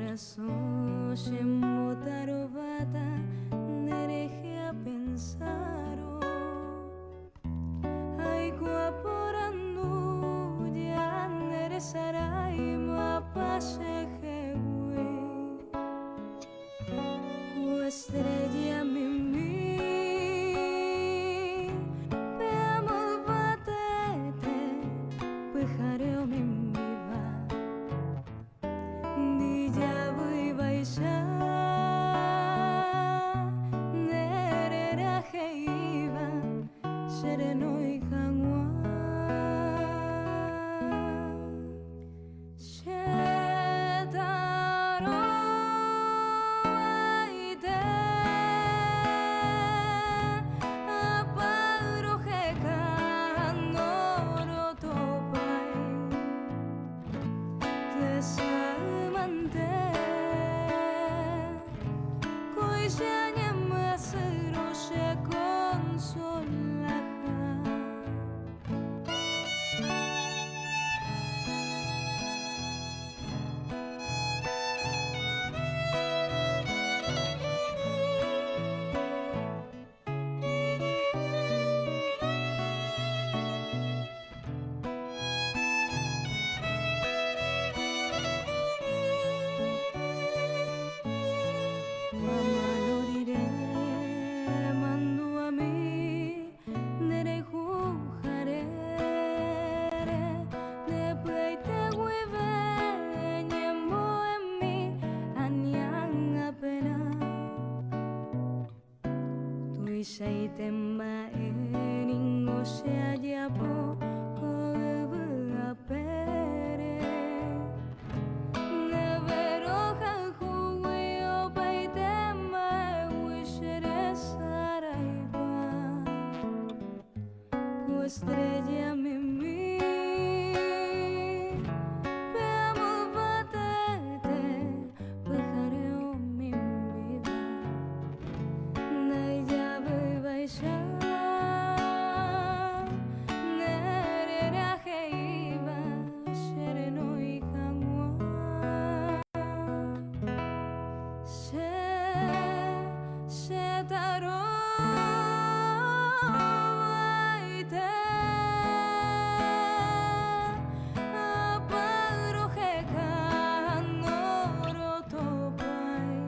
corazón shembotaro bata nereje a pensaro ay guaporando ya neresarai ma pashejewe ku estrella mimi veamos batete pujareo mimi Serenoi kangwa Shetaro aite Aparo heka noro topai Tesamante Koishanya masuro she consola Isaitemma eningo seayapo koebu apere Nevero janjuwe opaitemma wishere saraiba Ku estrella mimi veamos batete pajareo mi vida Naya Nerera heiba Serenoi kangwa Shetaro aite Aparo heka noro topai